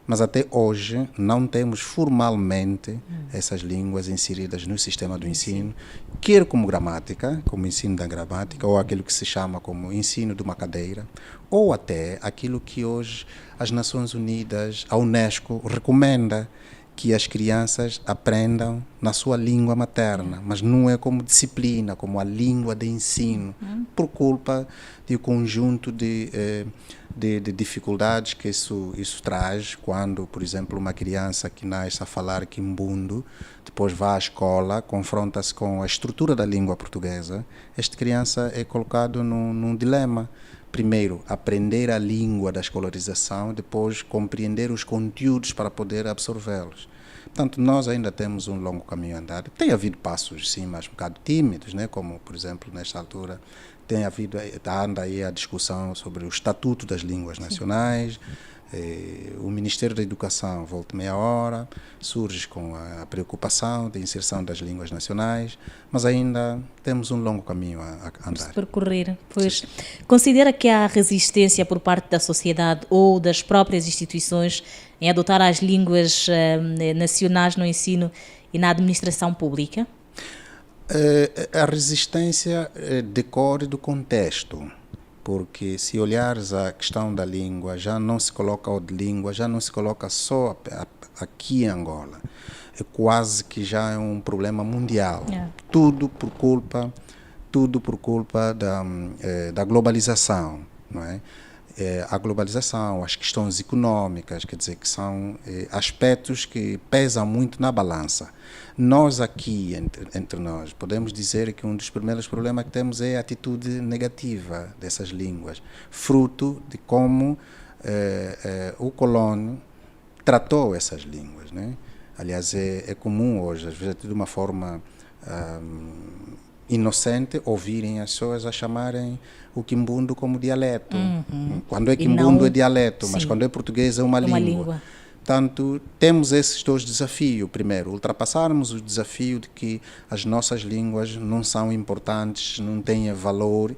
mas até hoje não temos formalmente essas línguas inseridas no sistema do ensino, quer como gramática, como ensino da gramática, ou aquilo que se chama como ensino de uma cadeira, ou até aquilo que hoje as Nações Unidas, a UNESCO, recomenda que as crianças aprendam na sua língua materna, mas não é como disciplina, como a língua de ensino, por culpa de um conjunto de dificuldades que isso traz quando, por exemplo, uma criança que nasce a falar quimbundo, depois vai à escola, confronta-se com a estrutura da língua portuguesa, esta criança é colocado num dilema. Primeiro, aprender a língua da escolarização, depois compreender os conteúdos para poder absorvê-los. Portanto, nós ainda temos um longo caminho a andar. Tem havido passos, sim, mas um bocado tímidos, né? Como, por exemplo, nesta altura, anda aí a discussão sobre o Estatuto das Línguas Nacionais. O Ministério da Educação, volta meia hora, surge com a preocupação da inserção das línguas nacionais, mas ainda temos um longo caminho a andar. Percorrer, pois. Sim. Considera que há resistência por parte da sociedade ou das próprias instituições em adotar as línguas nacionais no ensino e na administração pública? A resistência decorre do contexto. Porque se olhares a questão da língua, já não se coloca o de língua, já não se coloca só aqui em Angola. É quase que já é um problema mundial. Tudo por culpa da globalização, não é? A globalização, as questões econômicas, quer dizer, que são aspectos que pesam muito na balança. Nós aqui, entre nós, podemos dizer que um dos primeiros problemas que temos é a atitude negativa dessas línguas, fruto de como o colônio tratou essas línguas, né? Aliás, é comum hoje, às vezes de uma forma inocente, ouvirem as pessoas a chamarem o quimbundo como dialeto. Quando é quimbundo é dialeto, mas quando é português é uma língua. Portanto, temos esses dois desafios. Primeiro, ultrapassarmos o desafio de que as nossas línguas não são importantes, não têm valor,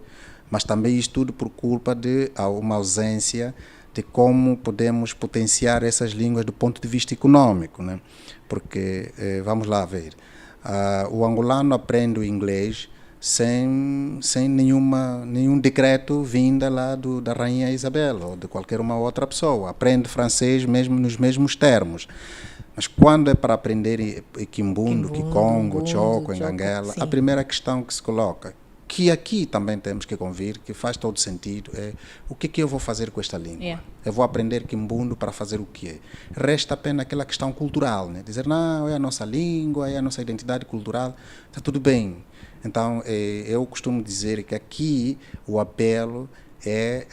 mas também isto tudo por culpa de uma ausência de como podemos potenciar essas línguas do ponto de vista econômico, né? Porque, vamos lá ver, o angolano aprende o inglês sem nenhum decreto vinda lá da Rainha Isabel ou de qualquer uma outra pessoa. Aprende francês mesmo nos mesmos termos. Mas quando é para aprender quimbundo, kikongo, choco, enganguela, a primeira questão que se coloca, que aqui também temos que convir, que faz todo sentido, é o que eu vou fazer com esta língua? Yeah. Eu vou aprender quimbundo para fazer o quê? Resta apenas aquela questão cultural, né? Dizer, não, é a nossa língua, é a nossa identidade cultural, está tudo bem. Então, eu costumo dizer que aqui o apelo é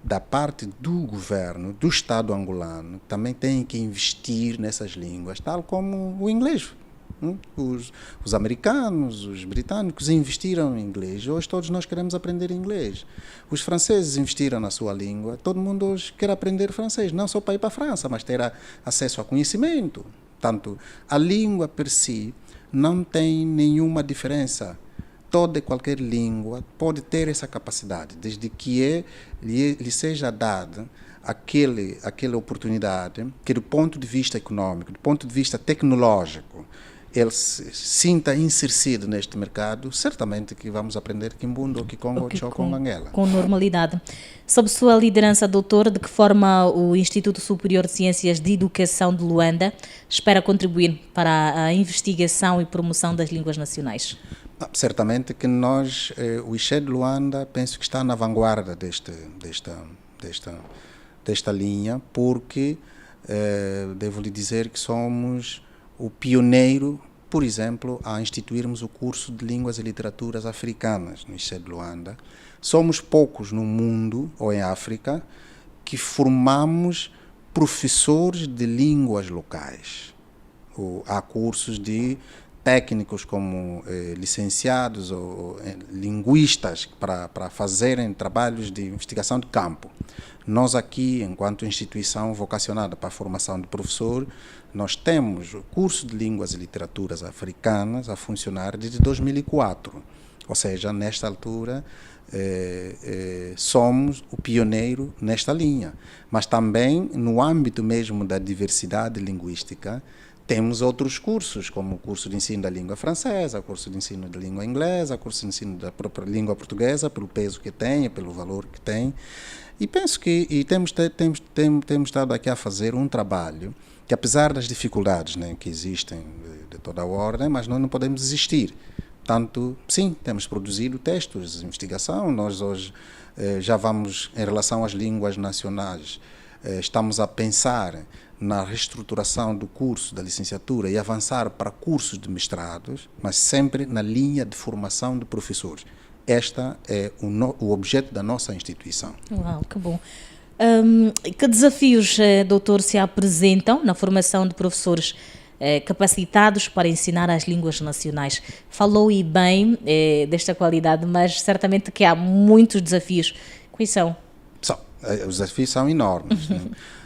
da parte do governo, do Estado angolano, também tem que investir nessas línguas, tal como o inglês. Os americanos, os britânicos investiram em inglês. Hoje todos nós queremos aprender inglês. Os franceses investiram na sua língua. Todo mundo hoje quer aprender francês, não só para ir para a França, mas ter acesso a conhecimento. Portanto, a língua per si não tem nenhuma diferença. Toda e qualquer língua pode ter essa capacidade, desde que lhe seja dada aquela oportunidade que, do ponto de vista econômico, do ponto de vista tecnológico, ele se sinta inserido neste mercado, certamente que vamos aprender Quimbundo, Kikongo, Choko, Anguela. Com normalidade. Sob sua liderança, doutor, de que forma o Instituto Superior de Ciências de Educação de Luanda espera contribuir para a investigação e promoção das línguas nacionais? Certamente que nós, o ICHE de Luanda, penso que está na vanguarda desta linha, porque devo lhe dizer que somos o pioneiro, por exemplo, a instituirmos o curso de Línguas e Literaturas Africanas no ICHE de Luanda. Somos poucos no mundo, ou em África, que formamos professores de línguas locais. Há cursos de técnicos como licenciados ou linguistas para fazerem trabalhos de investigação de campo. Nós aqui, enquanto instituição vocacionada para a formação de professor, nós temos o curso de Línguas e Literaturas Africanas a funcionar desde 2004. Ou seja, nesta altura, somos o pioneiro nesta linha. Mas também, no âmbito mesmo da diversidade linguística, temos outros cursos, como o curso de ensino da língua francesa, o curso de ensino da língua inglesa, o curso de ensino da própria língua portuguesa, pelo peso que tem, pelo valor que tem. E penso que temos estado aqui a fazer um trabalho que, apesar das dificuldades, né, que existem de toda a ordem, mas nós não podemos desistir. Portanto, sim, temos produzido textos de investigação. Nós hoje já vamos, em relação às línguas nacionais, estamos a pensar na reestruturação do curso da licenciatura e avançar para cursos de mestrados, mas sempre na linha de formação de professores. Este é o objeto da nossa instituição. Uau, que bom. Que desafios, doutor, se apresentam na formação de professores capacitados para ensinar as línguas nacionais? Falou e bem desta qualidade, mas certamente que há muitos desafios. Quais são? Os desafios são enormes. Né?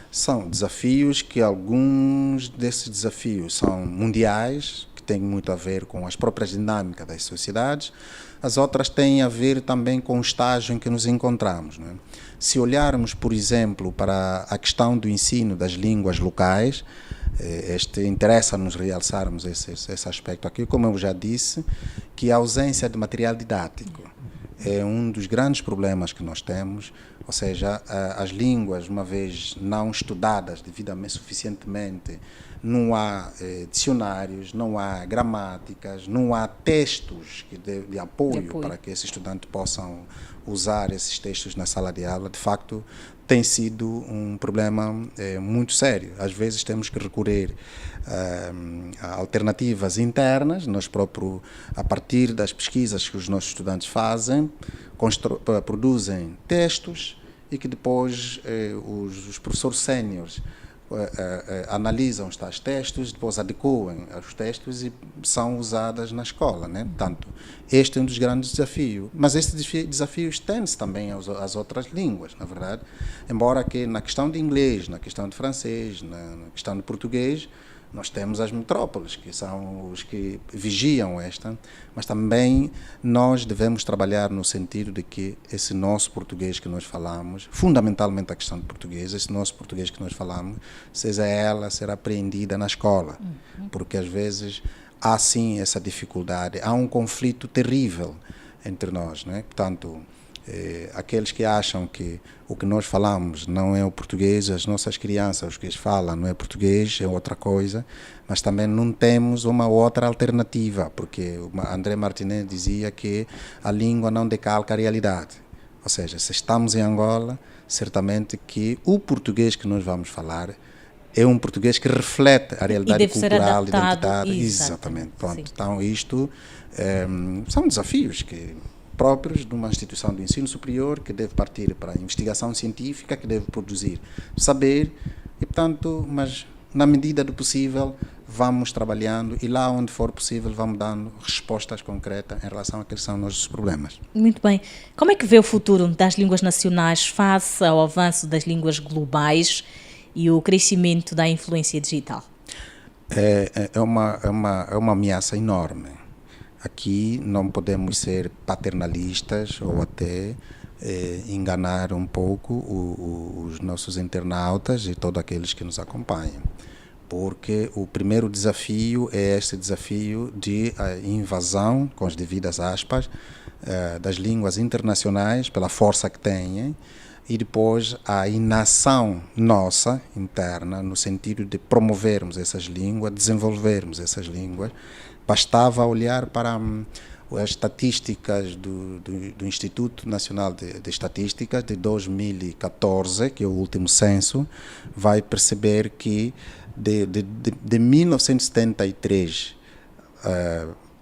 São desafios que alguns desses desafios são mundiais, que têm muito a ver com as próprias dinâmicas das sociedades. As outras têm a ver também com o estágio em que nos encontramos. Né? Se olharmos, por exemplo, para a questão do ensino das línguas locais, interessa-nos realçarmos esse aspecto aqui, como eu já disse, que a ausência de material didático é um dos grandes problemas que nós temos, ou seja, as línguas, uma vez não estudadas devidamente, suficientemente, não há dicionários, não há gramáticas, não há textos de apoio para que esses estudantes possam usar esses textos na sala de aula. De facto, tem sido um problema muito sério. Às vezes temos que recorrer a alternativas internas, nós próprios, a partir das pesquisas que os nossos estudantes fazem, produzem textos e que depois os professores séniores analisam os tais textos, depois adequam os textos e são usadas na escola, né? Portanto, este é um dos grandes desafios. Mas este desafio estende-se também às outras línguas, na verdade. Embora que na questão de inglês, na questão de francês, na questão de português, nós temos as metrópoles, que são os que vigiam esta, mas também nós devemos trabalhar no sentido de que esse nosso português que nós falamos, fundamentalmente a questão de português, esse nosso português que nós falamos, seja ela ser apreendida na escola, porque às vezes há sim essa dificuldade, há um conflito terrível entre nós, né? Portanto, Aqueles que acham que o que nós falamos não é o português, as nossas crianças, os que falam não é português, é outra coisa, mas também não temos uma outra alternativa, porque André Martinez dizia que a língua não decalca a realidade. Ou seja, se estamos em Angola, certamente que o português que nós vamos falar é um português que reflete a realidade cultural, identitária. Exatamente. Pronto. Então, isto são desafios próprios de uma instituição de ensino superior que deve partir para a investigação científica, que deve produzir saber e, portanto, mas na medida do possível vamos trabalhando e lá onde for possível vamos dando respostas concretas em relação àqueles que são nossos problemas. Muito bem. Como é que vê o futuro das línguas nacionais face ao avanço das línguas globais e o crescimento da influência digital? É uma ameaça enorme. Aqui não podemos ser paternalistas ou até enganar um pouco os nossos internautas e todos aqueles que nos acompanham. Porque o primeiro desafio é este desafio de invasão, com as devidas aspas, das línguas internacionais pela força que têm, e depois a inação nossa interna no sentido de promovermos essas línguas, desenvolvermos essas línguas. Bastava olhar para as estatísticas do Instituto Nacional de Estatísticas de 2014, que é o último censo, vai perceber que de 1973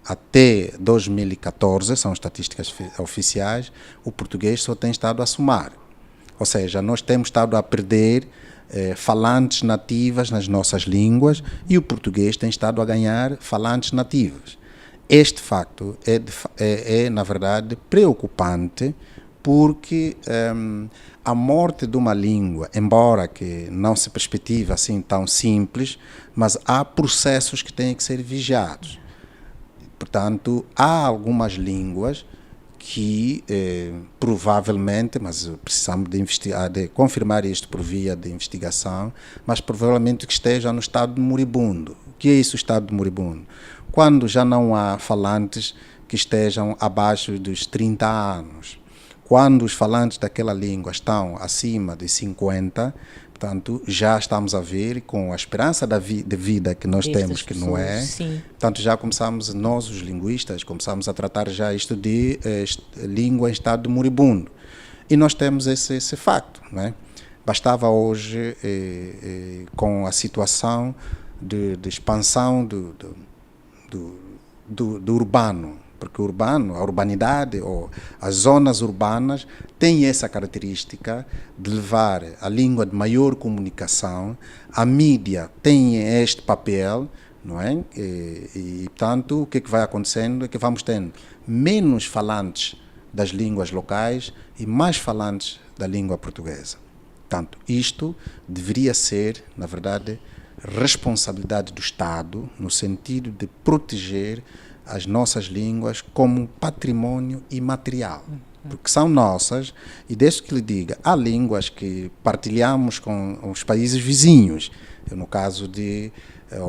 até 2014, são estatísticas oficiais, o português só tem estado a somar. Ou seja, nós temos estado a perder falantes nativas nas nossas línguas e o português tem estado a ganhar falantes nativos. Este facto é na verdade, preocupante porque a morte de uma língua, embora que não se perspective assim tão simples, mas há processos que têm que ser vigiados. Portanto, há algumas línguas que provavelmente, mas precisamos de confirmar isto por via de investigação, mas provavelmente que esteja no estado de moribundo. O que é isso, o estado de moribundo? Quando já não há falantes que estejam abaixo dos 30 anos. Quando os falantes daquela língua estão acima de 50, portanto, já estamos a ver com a esperança de vida que nós temos, que não é. Sim. Portanto, já começamos, nós os linguistas, começamos a tratar já isto de língua em estado de moribundo. E nós temos esse facto, não é? Bastava hoje, com a situação de expansão do urbano, porque a urbanidade ou as zonas urbanas têm essa característica de levar a língua de maior comunicação, a mídia tem este papel, não é? E portanto, o que vai acontecendo é que vamos tendo menos falantes das línguas locais e mais falantes da língua portuguesa. Portanto, isto deveria ser, na verdade, responsabilidade do Estado, no sentido de proteger as nossas línguas como patrimônio imaterial, porque são nossas, e desde que lhe diga, há línguas que partilhamos com os países vizinhos, no caso de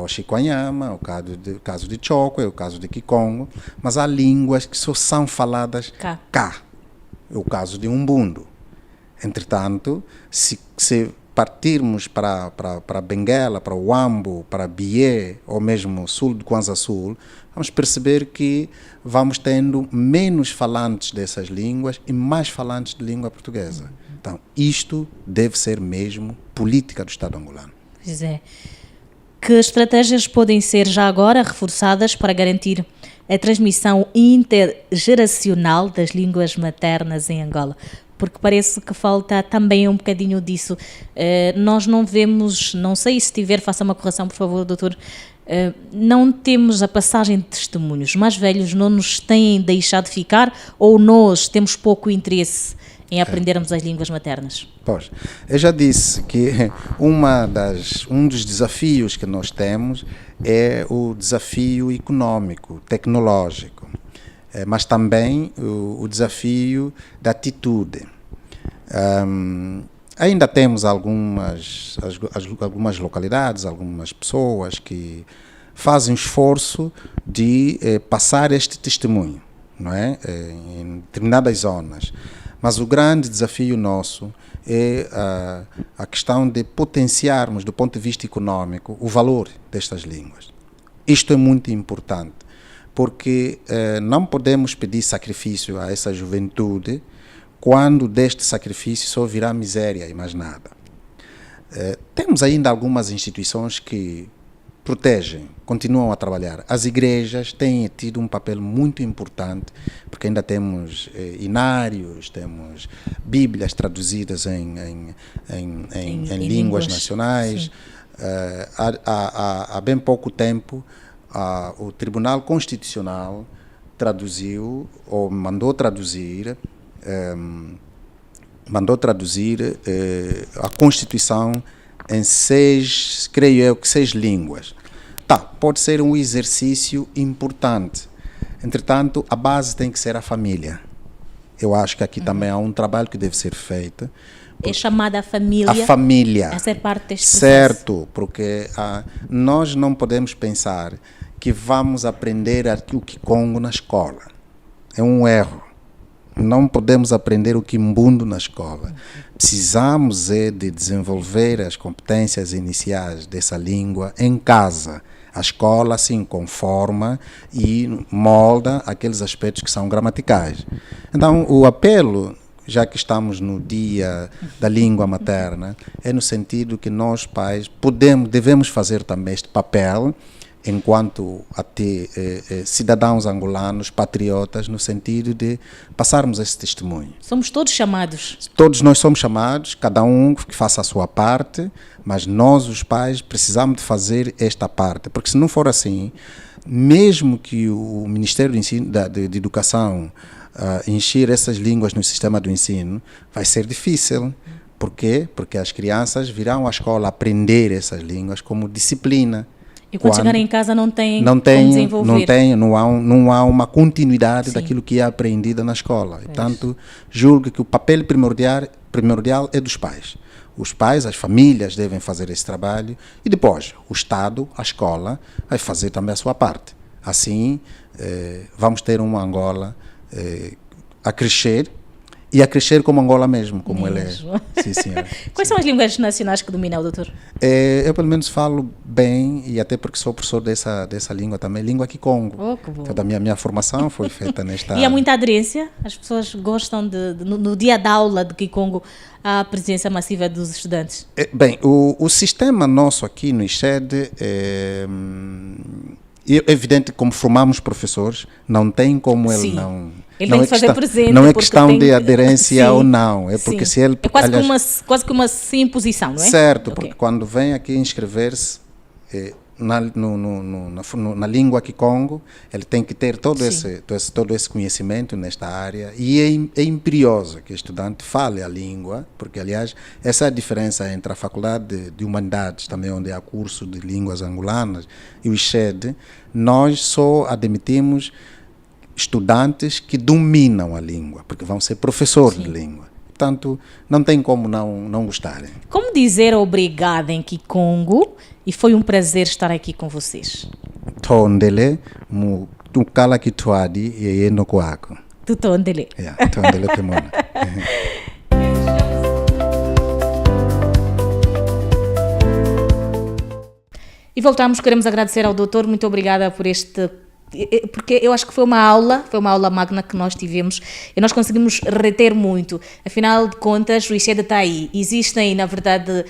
Oxiquanhama, o caso de Chokwe, o caso de Kikongo, mas há línguas que só são faladas cá, é o caso de Umbundo. Entretanto, se partirmos para Benguela, para Uambo, para Bié, ou mesmo sul do Kwanza Sul, vamos perceber que vamos tendo menos falantes dessas línguas e mais falantes de língua portuguesa. Então, isto deve ser mesmo política do Estado angolano. Pois é. Que estratégias podem ser já agora reforçadas para garantir a transmissão intergeracional das línguas maternas em Angola? Porque parece que falta também um bocadinho disso. Nós não vemos, não sei se tiver, faça uma correção, por favor, doutor, não temos a passagem de testemunhos. Mais velhos não nos têm deixado ficar ou nós temos pouco interesse em aprendermos as línguas maternas? Pois, eu já disse que um dos desafios que nós temos é o desafio econômico, tecnológico. Mas também o desafio da atitude. Ainda temos algumas localidades, algumas pessoas que fazem esforço de passar este testemunho, não é? Em determinadas zonas. Mas o grande desafio nosso é a questão de potenciarmos, do ponto de vista econômico, o valor destas línguas. Isto é muito importante, porque não podemos pedir sacrifício a essa juventude quando deste sacrifício só virá miséria e mais nada. Temos ainda algumas instituições que protegem, continuam a trabalhar. As igrejas têm tido um papel muito importante, porque ainda temos inários, temos bíblias traduzidas em línguas nacionais. Há bem pouco tempo, o Tribunal Constitucional traduziu, ou mandou traduzir a Constituição em 6 línguas. Pode ser um exercício importante. Entretanto, a base tem que ser a família. Eu acho que aqui também há um trabalho que deve ser feito. É chamada a família. A família. A ser parte deste processo. Certo, porque nós não podemos pensar que vamos aprender o Kikongo na escola. É um erro. Não podemos aprender o Kimbundo na escola. Precisamos de desenvolver as competências iniciais dessa língua em casa. A escola, sim, conforma e molda aqueles aspectos que são gramaticais. Então, o apelo, já que estamos no Dia da Língua Materna, é no sentido que nós, pais, devemos fazer também este papel enquanto cidadãos angolanos, patriotas, no sentido de passarmos esse testemunho. Somos todos chamados. Todos nós somos chamados, cada um que faça a sua parte, mas nós, os pais, precisamos de fazer esta parte, porque se não for assim, mesmo que o Ministério de Educação encher essas línguas no sistema do ensino, vai ser difícil. Por quê? Porque as crianças virão à escola aprender essas línguas como disciplina. E quando chegarem em casa não têm como desenvolver. Não há uma continuidade daquilo que é aprendido na escola. Portanto, julgo que o papel primordial é dos pais. Os pais, as famílias devem fazer esse trabalho e depois o Estado, a escola, vai fazer também a sua parte. Assim, vamos ter uma Angola a crescer e a crescer como Angola mesmo, como ela é. Sim, senhora. Quais são as línguas nacionais que domina o doutor? Eu pelo menos falo bem, e até porque sou professor dessa língua também, língua Kikongo. Oh, que bom. Então, a minha formação foi feita nesta... E há muita aderência? As pessoas gostam no dia da aula de Kikongo, há a presença massiva dos estudantes? Bem, o sistema nosso aqui no ICHED é evidente que como formamos professores, não tem como ele não... Ele tem que fazer presente. Não é questão de aderência ou não. É porque se ele... É quase que uma imposição, não é? Certo, porque quando vem aqui inscrever-se na língua Kikongo, ele tem que ter todo esse conhecimento nesta área. E é imperioso que o estudante fale a língua, porque, aliás, essa é a diferença entre a Faculdade de Humanidades, também onde há curso de línguas angolanas, e o ICHED. Nós só admitimos estudantes que dominam a língua, porque vão ser professores de língua. Portanto, não tem como não gostarem. Como dizer obrigado em Kikongo? E foi um prazer estar aqui com vocês. Tondele, mu tukala kitwadi e no coaco. Tu tondele. Tondele pemona. E voltamos, queremos agradecer ao doutor, muito obrigada por porque eu acho que foi uma aula magna que nós tivemos e nós conseguimos reter muito. Afinal de contas, o ICHED está aí. Existem, na verdade,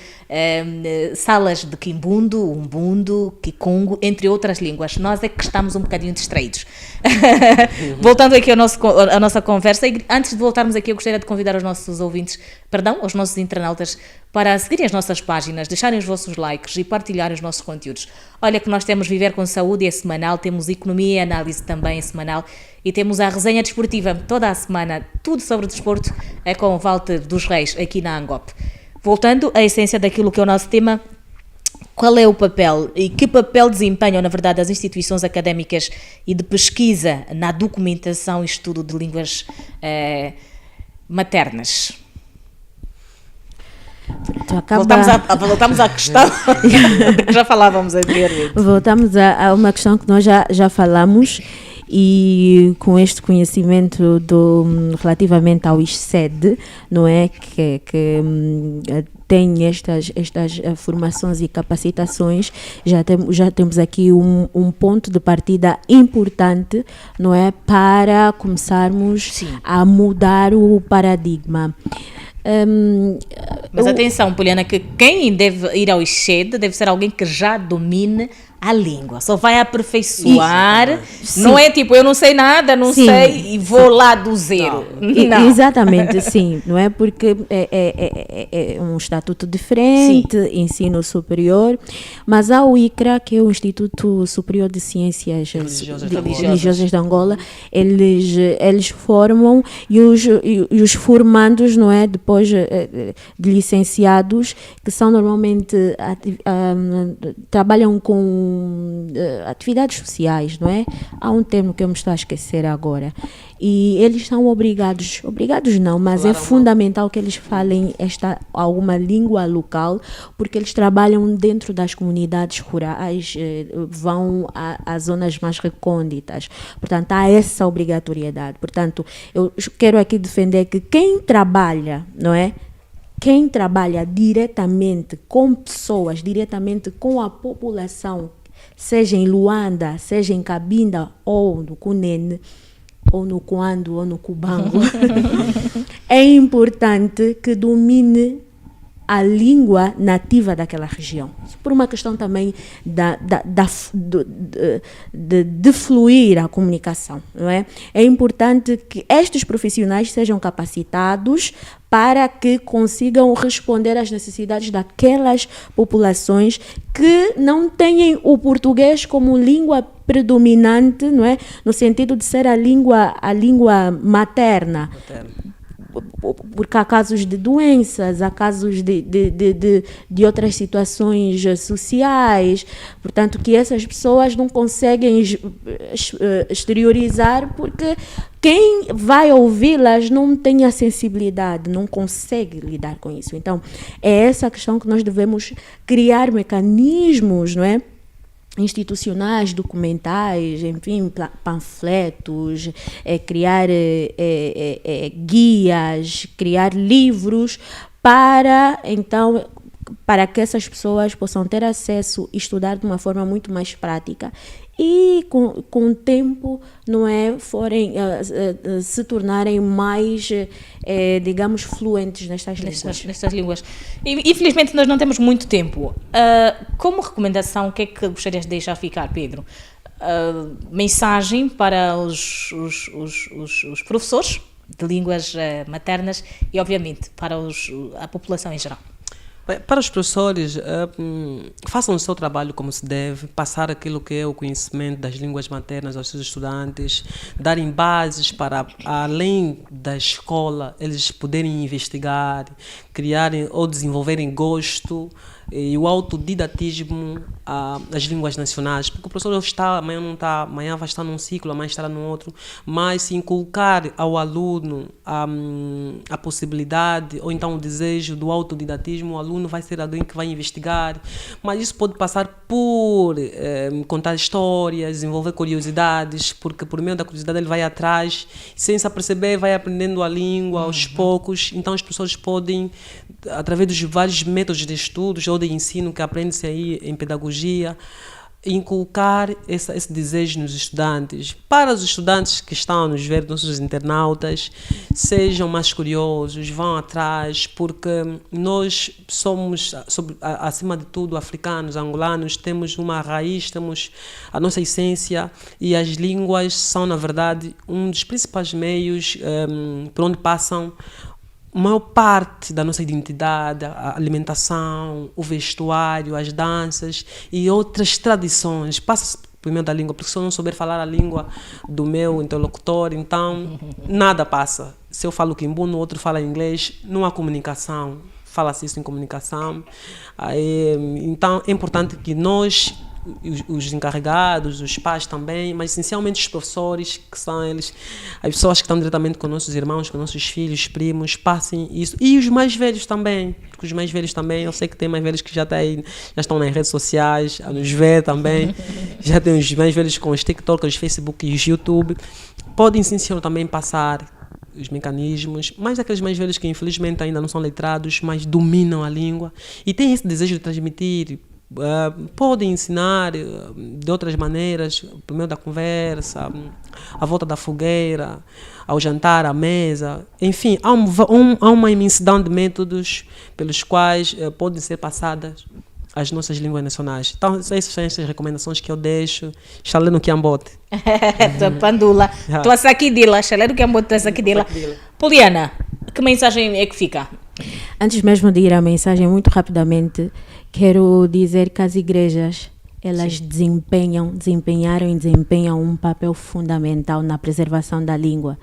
salas de Kimbundo, Umbundo, Kikongo, entre outras línguas. Nós é que estamos um bocadinho distraídos. Voltando aqui à nossa conversa, e antes de voltarmos aqui, eu gostaria de convidar os nossos ouvintes, aos nossos internautas, para seguirem as nossas páginas, deixarem os vossos likes e partilharem os nossos conteúdos. Olha que nós temos Viver com Saúde, é semanal, temos Economia e Análise também é semanal, e temos a Resenha Desportiva toda a semana, tudo sobre o desporto, é com o Walter dos Reis, aqui na Angop. Voltando à essência daquilo que é o nosso tema, qual é o papel e que papel desempenham, na verdade, as instituições académicas e de pesquisa na documentação e estudo de línguas maternas? Voltamos à questão que já falávamos anteriormente. Voltamos a uma questão que nós já falamos, e com este conhecimento relativamente ao ISCED, não é, que tem estas formações e capacitações, já temos aqui um ponto de partida importante, não é, para começarmos Sim. a mudar o paradigma. Mas atenção, Poliana, que quem deve ir ao ISCED deve ser alguém que já domine a língua, só vai aperfeiçoar, não é tipo, eu não sei nada, não Sim. sei e vou lá do zero. Não. Exatamente, sim, não é, porque é um estatuto diferente, ensino superior, mas a UICRA, que é o Instituto Superior de Ciências Religiosas de Angola, eles formam e os formandos, não é, depois de licenciados, que são normalmente trabalham com atividades sociais, não é? Há um termo que eu me estou a esquecer agora. E eles são obrigados não, mas é fundamental que eles falem alguma língua local, porque eles trabalham dentro das comunidades rurais, vão às zonas mais recônditas. Portanto, há essa obrigatoriedade. Portanto, eu quero aqui defender que quem trabalha, não é? Quem trabalha diretamente com pessoas, diretamente com a população, seja em Luanda, seja em Cabinda, ou no Cunene, ou no Cuando, ou no Cubango, é importante que domine a língua nativa daquela região. Por uma questão também de fluir a comunicação, não é? É importante que estes profissionais sejam capacitados para que consigam responder às necessidades daquelas populações que não têm o português como língua predominante, não é? No sentido de ser a língua materna. Porque há casos de doenças, há casos de outras situações sociais, portanto, que essas pessoas não conseguem exteriorizar porque quem vai ouvi-las não tem a sensibilidade, não consegue lidar com isso. Então, é essa a questão que nós devemos criar mecanismos, não é? Institucionais, documentais, enfim, panfletos, criar guias, criar livros para que essas pessoas possam ter acesso e estudar de uma forma muito mais prática e com o tempo, não é, se tornarem mais, digamos, fluentes nestas línguas. Infelizmente nós não temos muito tempo. Como recomendação, o que é que gostarias de deixar ficar, Pedro? Mensagem para os professores de línguas maternas e, obviamente, para a população em geral. Para os professores, façam o seu trabalho como se deve, passar aquilo que é o conhecimento das línguas maternas aos seus estudantes, darem bases para, além da escola, eles poderem investigar, criarem ou desenvolverem gosto e o autodidatismo às línguas nacionais, porque o professor está, amanhã não está, amanhã vai estar num ciclo, amanhã estará num outro, mas se inculcar ao aluno a possibilidade ou então o desejo do autodidatismo, o aluno vai ser alguém que vai investigar, mas isso pode passar por contar histórias, desenvolver curiosidades, porque por meio da curiosidade ele vai atrás, sem se aperceber, vai aprendendo a língua aos poucos. Então os professores podem, através dos vários métodos de estudos ou de ensino que aprende-se aí em pedagogia, inculcar esse desejo nos estudantes. Para os estudantes que estão a nos ver, nossos internautas, sejam mais curiosos, vão atrás, porque nós somos, acima de tudo, africanos, angolanos, temos uma raiz, temos a nossa essência, e as línguas são, na verdade, um dos principais meios por onde passam a maior parte da nossa identidade, a alimentação, o vestuário, as danças e outras tradições. Passa por meio da língua, porque se eu não souber falar a língua do meu interlocutor, então nada passa. Se eu falo quimbuno, o outro fala inglês, não há comunicação. Fala-se isso em comunicação. Então é importante que nós, os encarregados, os pais também, mas essencialmente os professores, que são eles, as pessoas que estão diretamente com nossos irmãos, com nossos filhos, primos, passem isso. E os mais velhos também, porque os mais velhos também, eu sei que tem mais velhos que já estão nas redes sociais, a nos ver também. Já tem os mais velhos com os TikTok, os Facebook e os YouTube. Podem sim, senhor, também passar os mecanismos, mas aqueles mais velhos que infelizmente ainda não são letrados, mas dominam a língua e têm esse desejo de transmitir, podem ensinar de outras maneiras, por meio da conversa, à volta da fogueira, ao jantar, à mesa, enfim, há uma imensidão de métodos pelos quais podem ser passadas as nossas línguas nacionais. Então, essas são as recomendações que eu deixo. Xalé no Kiambote. Tua pandula. Tua saquidila. Xalé no Kiambote, tua saquidila. Poliana, que mensagem é que fica? Antes mesmo de ir à mensagem, muito rapidamente, quero dizer que as igrejas, elas desempenharam e desempenham um papel fundamental na preservação da língua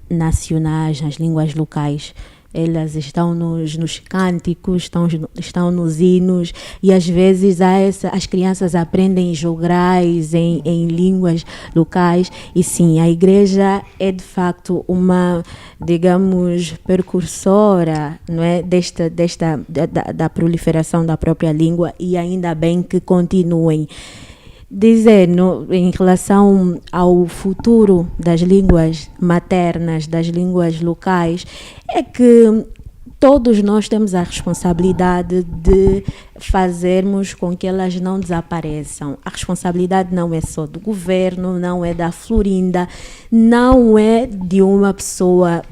nacionais, nas línguas locais. Elas estão nos cânticos, estão nos hinos, e às vezes as crianças aprendem jograis em línguas locais. E sim, a igreja é de facto uma, digamos, precursora, não é, da proliferação da própria língua, e ainda bem que continuem. Em relação ao futuro das línguas maternas, das línguas locais, é que todos nós temos a responsabilidade de fazermos com que elas não desapareçam. A responsabilidade não é só do governo, não é da Florinda, não é de uma pessoa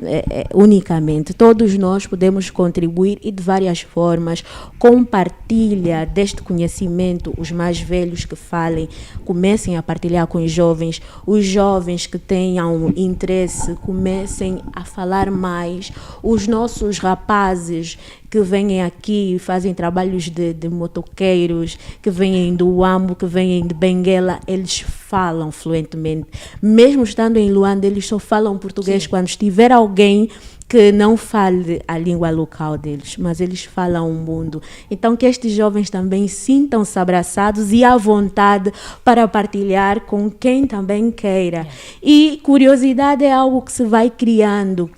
unicamente. Todos nós podemos contribuir, e de várias formas. Compartilha deste conhecimento, os mais velhos que falem, comecem a partilhar com os jovens que tenham interesse, comecem a falar mais, os nossos rapazes que vêm aqui e fazem trabalhos de motoqueiros, que vêm do Uambo, que vêm de Benguela, eles falam fluentemente. Mesmo estando em Luanda, eles só falam português. Sim. Quando estiver alguém que não fale a língua local deles, mas eles falam um mundo. Então, que estes jovens também sintam-se abraçados e à vontade para partilhar com quem também queira. E curiosidade é algo que se vai criando,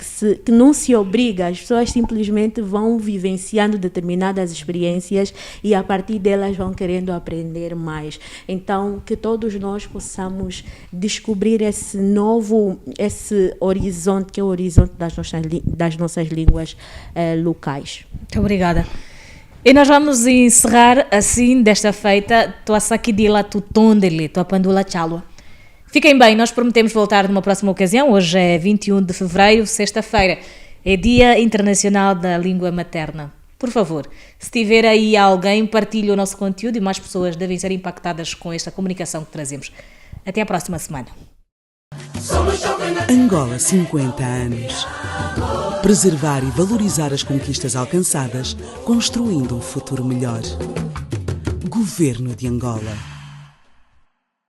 que não se obriga, as pessoas simplesmente vão vivenciando determinadas experiências e a partir delas vão querendo aprender mais. Então, que todos nós possamos descobrir esse horizonte, que é o horizonte das nossas línguas locais. Muito obrigada. E nós vamos encerrar assim, desta feita, tua saquidila, tu tondele, tua pandula chalua. Fiquem bem, nós prometemos voltar numa próxima ocasião. Hoje é 21 de fevereiro, sexta-feira. É Dia Internacional da Língua Materna. Por favor, se tiver aí alguém, partilhe o nosso conteúdo e mais pessoas devem ser impactadas com esta comunicação que trazemos. Até à próxima semana. Angola 50 anos. Preservar e valorizar as conquistas alcançadas, construindo um futuro melhor. Governo de Angola.